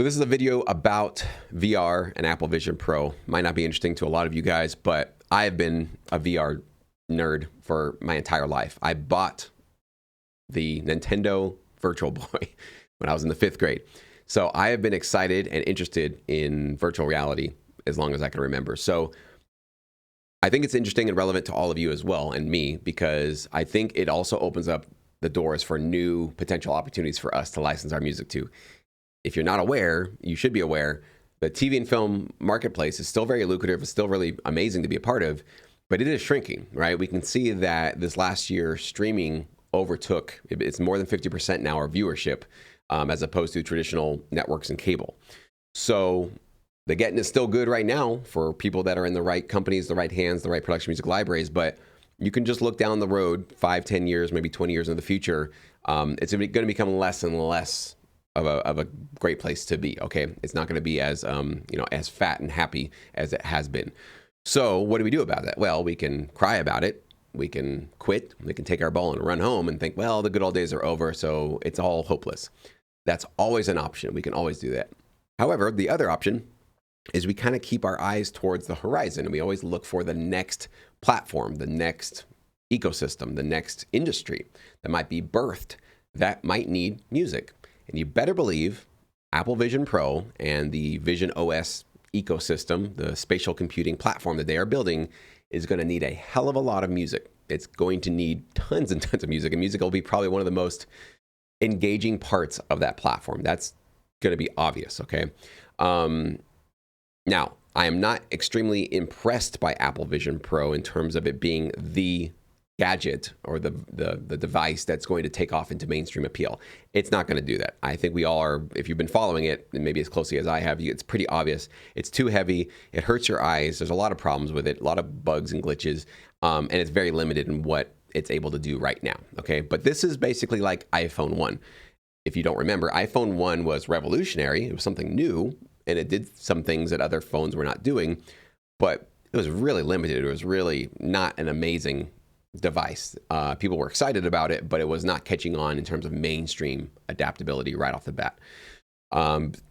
So this is a video about VR and Apple Vision Pro. Might not be interesting to a lot of you guys, but I have been a VR nerd for my entire life. I bought the Nintendo Virtual Boy when I was in the 5th grade. So I have been excited and interested in virtual reality as long as I can remember. So I think it's interesting and relevant to all of you as well, and me, because I think it also opens up the doors for new potential opportunities for us to license our music to. If you're not aware, you should be aware, the TV and film marketplace is still very lucrative. It's still really amazing to be a part of, but it is shrinking, right? We can see that this last year, streaming overtook, it's more than 50% now, our viewership, as opposed to traditional networks and cable. So the getting is still good right now for people that are in the right companies, the right hands, the right production music libraries, but you can just look down the road 5, 10 years, maybe 20 years in the future. It's going to become less and less of a great place to be. Okay, it's not going to be as as fat and happy as it has been. So what do we do about that? Well, we can cry about it. We can quit. We can take our ball and run home and think, well, the good old days are over, so it's all hopeless. That's always an option. We can always do that. However, the other option is we kind of keep our eyes towards the horizon, and we always look for the next platform, the next ecosystem, the next industry that might be birthed that might need music. And you better believe Apple Vision Pro and the Vision OS ecosystem, the spatial computing platform that they are building, is going to need a hell of a lot of music. It's going to need tons and tons of music, and music will be probably one of the most engaging parts of that platform. That's going to be obvious, okay? Now, I am not extremely impressed by Apple Vision Pro in terms of it being the gadget or the device that's going to take off into mainstream appeal. It's not going to do that. I think we all are, if you've been following it, and maybe as closely as I have, it's pretty obvious. It's too heavy. It hurts your eyes. There's a lot of problems with it, a lot of bugs and glitches, and it's very limited in what it's able to do right now, okay? But this is basically like iPhone 1. If you don't remember, iPhone 1 was revolutionary. It was something new, and it did some things that other phones were not doing, but it was really limited. It was really not an amazing device. People were excited about it, but it was not catching on in terms of mainstream adaptability right off the bat,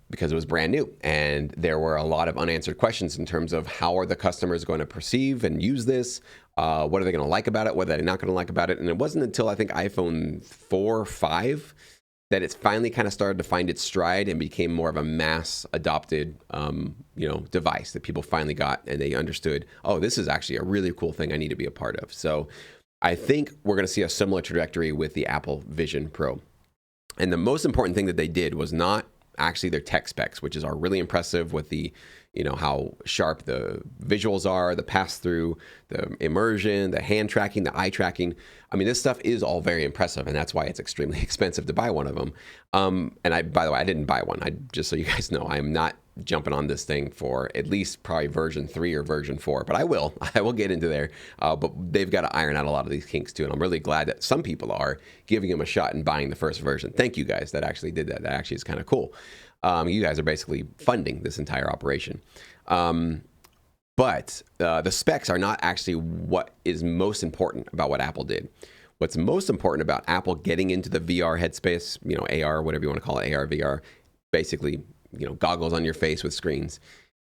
because it was brand new. And there were a lot of unanswered questions in terms of how are the customers going to perceive and use this? What are they going to like about it? What are they not going to like about it? And it wasn't until I think iPhone 4 or 5 that it's finally kind of started to find its stride and became more of a mass adopted, device that people finally got, and they understood, oh, this is actually a really cool thing I need to be a part of. So I think we're going to see a similar trajectory with the Apple Vision Pro. And the most important thing that they did was not actually their tech specs, which are really impressive with the, how sharp the visuals are, the pass-through, the immersion, the hand tracking, the eye tracking. I mean, this stuff is all very impressive, and that's why it's extremely expensive to buy one of them. And by the way, I didn't buy one. Just so you guys know, I am not jumping on this thing for at least probably version 3 or version 4, but I will get into there. But they've got to iron out a lot of these kinks too, and I'm really glad that some people are giving them a shot and buying the first version. Thank you guys that actually did that. That actually is kind of cool. You guys are basically funding this entire operation. But the specs are not actually what is most important about what Apple did. What's most important about Apple getting into the VR headspace, AR, whatever you want to call it, AR, VR, basically, goggles on your face with screens,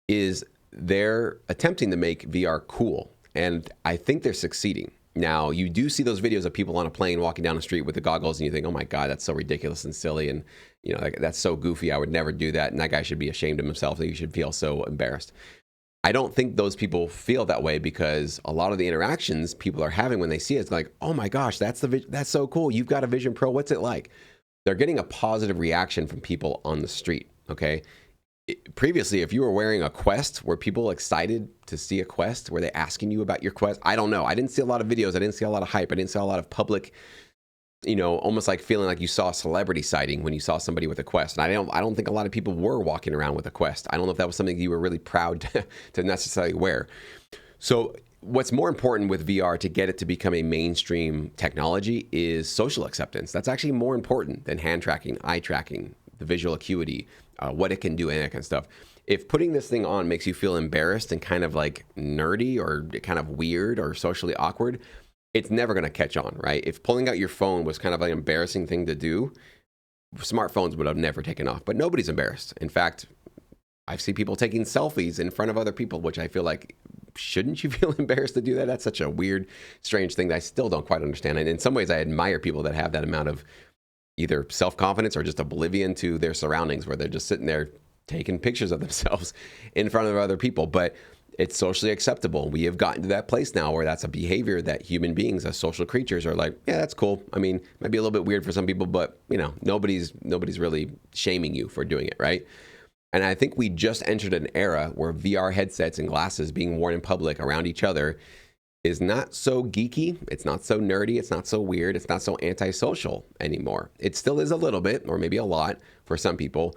is they're attempting to make VR cool. And I think they're succeeding. Now, you do see those videos of people on a plane walking down the street with the goggles, and you think, oh my God, that's so ridiculous and silly. And, that's so goofy. I would never do that. And that guy should be ashamed of himself. He should feel so embarrassed. I don't think those people feel that way, because a lot of the interactions people are having when they see it, it's like, oh my gosh, that's so cool. You've got a Vision Pro. What's it like? They're getting a positive reaction from people on the street. Okay. Previously, if you were wearing a Quest, were people excited to see a Quest? Were they asking you about your Quest? I don't know. I didn't see a lot of videos. I didn't see a lot of hype. I didn't see a lot of public, almost like feeling like you saw a celebrity sighting when you saw somebody with a Quest. And I don't think a lot of people were walking around with a Quest. I don't know if that was something you were really proud to necessarily wear. So what's more important with VR to get it to become a mainstream technology is social acceptance. That's actually more important than hand tracking, eye tracking, the visual acuity, what it can do, and that kind of stuff. If putting this thing on makes you feel embarrassed and kind of like nerdy or kind of weird or socially awkward, it's never going to catch on, right? If pulling out your phone was kind of like an embarrassing thing to do, smartphones would have never taken off, but nobody's embarrassed. In fact, I've seen people taking selfies in front of other people, which I feel like, shouldn't you feel embarrassed to do that? That's such a weird, strange thing that I still don't quite understand. And in some ways, I admire people that have that amount of either self-confidence or just oblivion to their surroundings, where they're just sitting there taking pictures of themselves in front of other people. But it's socially acceptable. We have gotten to that place now where that's a behavior that human beings as social creatures are like, yeah, that's cool. I mean, it might be a little bit weird for some people, but nobody's really shaming you for doing it, right? And I think we just entered an era where VR headsets and glasses being worn in public around each other is not so geeky. It's not so nerdy. It's not so weird. It's not so antisocial anymore. It still is a little bit, or maybe a lot for some people.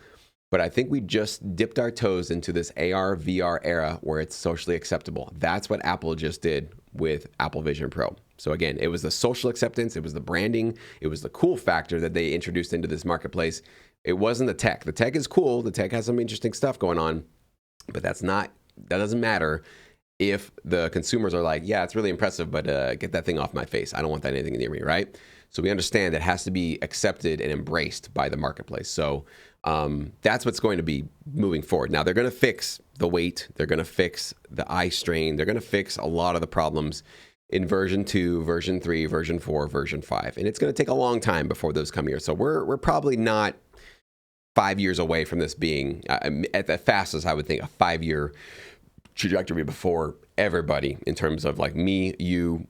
But I think we just dipped our toes into this AR, VR era where it's socially acceptable. That's what Apple just did with Apple Vision Pro. So again, it was the social acceptance, it was the branding, it was the cool factor that they introduced into this marketplace. It wasn't the tech. The tech is cool. The tech has some interesting stuff going on, but that doesn't matter if the consumers are like, yeah, it's really impressive, but get that thing off my face. I don't want that anything near me, right? So we understand that it has to be accepted and embraced by the marketplace. So that's what's going to be moving forward. Now, they're going to fix the weight. They're going to fix the eye strain. They're going to fix a lot of the problems in version 2, version 3, version 4, version 5. And it's going to take a long time before those come here. So we're probably not 5 years away from this being, at the fastest, I would think, a 5-year trajectory before everybody, in terms of like me, you,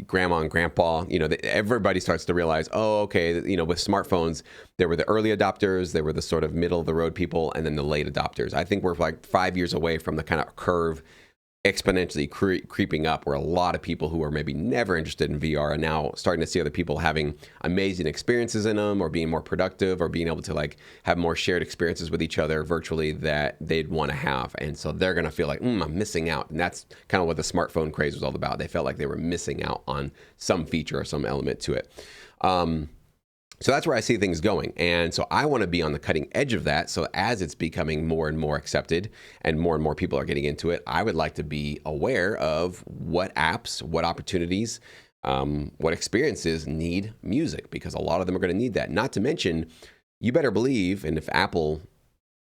grandma and grandpa, everybody starts to realize, oh, okay, with smartphones, there were the early adopters, there were the sort of middle of the road people, and then the late adopters. I think we're like 5 years away from the kind of curve exponentially creeping up, where a lot of people who are maybe never interested in VR are now starting to see other people having amazing experiences in them, or being more productive, or being able to like have more shared experiences with each other virtually that they'd want to have. And so they're going to feel like, I'm missing out. And that's kind of what the smartphone craze was all about. They felt like they were missing out on some feature or some element to it. So that's where I see things going. And so I want to be on the cutting edge of that. So as it's becoming more and more accepted and more people are getting into it, I would like to be aware of what apps, what opportunities, what experiences need music, because a lot of them are going to need that. Not to mention, you better believe, and if Apple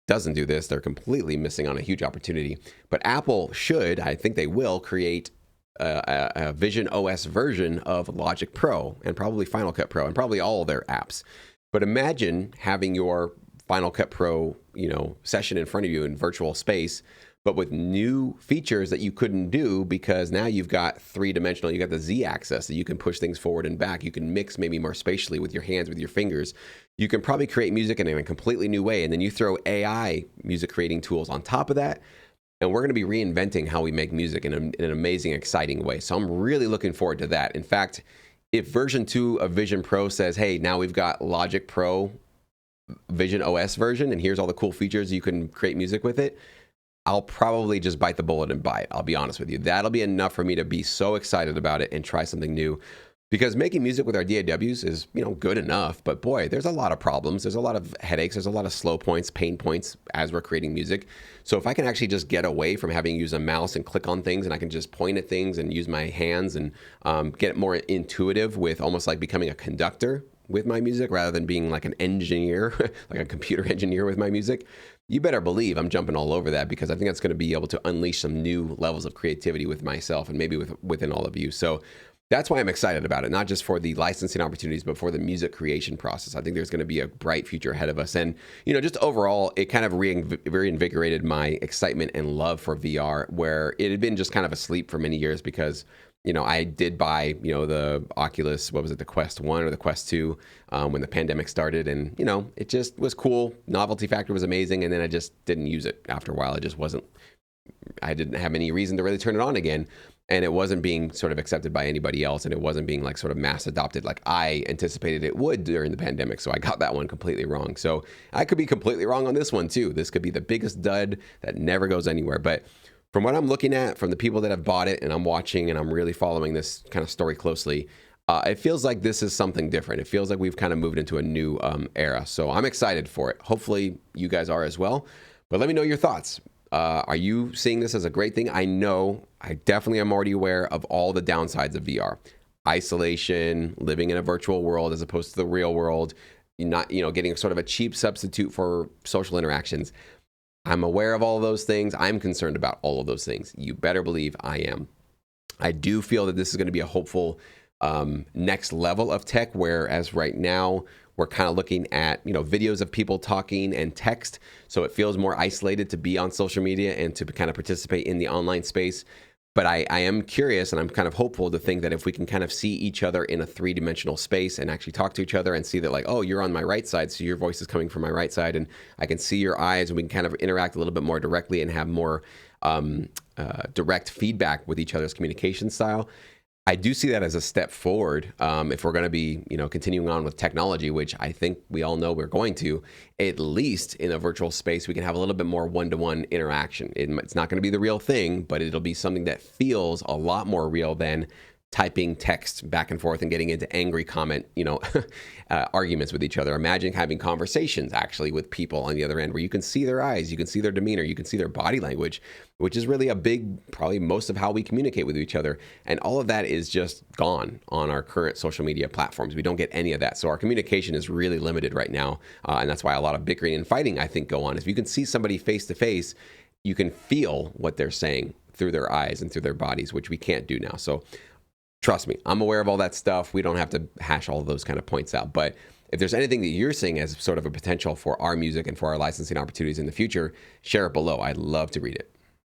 doesn't do this, they're completely missing on a huge opportunity. But Apple should, I think they will, create a Vision OS version of Logic Pro and probably Final Cut Pro and probably all of their apps. But imagine having your Final Cut Pro, session in front of you in virtual space, but with new features that you couldn't do because now you've got three-dimensional, you got the Z-axis that you can push things forward and back. You can mix maybe more spatially with your hands, with your fingers. You can probably create music in a completely new way. And then you throw AI music creating tools on top of that. And we're going to be reinventing how we make music in an amazing, exciting way. So I'm really looking forward to that. In fact, if version 2 of Vision Pro says, hey, now we've got Logic Pro Vision OS version, and here's all the cool features you can create music with it, I'll probably just bite the bullet and buy it. I'll be honest with you. That'll be enough for me to be so excited about it and try something new. Because making music with our DAWs is, good enough, but boy, there's a lot of problems. There's a lot of headaches. There's a lot of slow points, pain points as we're creating music. So if I can actually just get away from having to use a mouse and click on things, and I can just point at things and use my hands and get more intuitive with almost like becoming a conductor with my music rather than being like an engineer, like a computer engineer with my music, you better believe I'm jumping all over that, because I think that's going to be able to unleash some new levels of creativity with myself and maybe within all of you. So that's why I'm excited about it, not just for the licensing opportunities, but for the music creation process. I think there's going to be a bright future ahead of us. And, just overall, it kind of reinvigorated my excitement and love for VR, where it had been just kind of asleep for many years because, I did buy, the Oculus, the Quest 1 or the Quest 2 when the pandemic started. And, it just was cool. Novelty factor was amazing. And then I just didn't use it after a while. I didn't have any reason to really turn it on again. And it wasn't being sort of accepted by anybody else. And it wasn't being like sort of mass adopted like I anticipated it would during the pandemic. So I got that one completely wrong. So I could be completely wrong on this one too. This could be the biggest dud that never goes anywhere. But from what I'm looking at, from the people that have bought it, and I'm watching and I'm really following this kind of story closely, it feels like this is something different. It feels like we've kind of moved into a new era. So I'm excited for it. Hopefully you guys are as well. But let me know your thoughts. Are you seeing this as a great thing? I know, I definitely am already aware of all the downsides of VR. Isolation, living in a virtual world as opposed to the real world, not, getting sort of a cheap substitute for social interactions. I'm aware of all of those things. I'm concerned about all of those things. You better believe I am. I do feel that this is going to be a hopeful next level of tech, whereas right now we're kind of looking at, videos of people talking and text. So it feels more isolated to be on social media and to kind of participate in the online space. But I am curious, and I'm kind of hopeful to think that if we can kind of see each other in a 3-dimensional space and actually talk to each other and see that, like, oh, you're on my right side, so your voice is coming from my right side, and I can see your eyes, and we can kind of interact a little bit more directly and have more direct feedback with each other's communication style. I do see that as a step forward if we're going to be, continuing on with technology, which I think we all know we're going to. At least in a virtual space, we can have a little bit more one-to-one interaction. It's not going to be the real thing, but it'll be something that feels a lot more real than typing text back and forth and getting into angry comment, arguments with each other. Imagine having conversations actually with people on the other end where you can see their eyes, you can see their demeanor, you can see their body language, which is really a big, probably most of how we communicate with each other. And all of that is just gone on our current social media platforms. We don't get any of that. So our communication is really limited right now. And that's why a lot of bickering and fighting, I think, go on. If you can see somebody face to face, you can feel what they're saying through their eyes and through their bodies, which we can't do now. So trust me, I'm aware of all that stuff. We don't have to hash all of those kind of points out. But if there's anything that you're seeing as sort of a potential for our music and for our licensing opportunities in the future, share it below. I'd love to read it.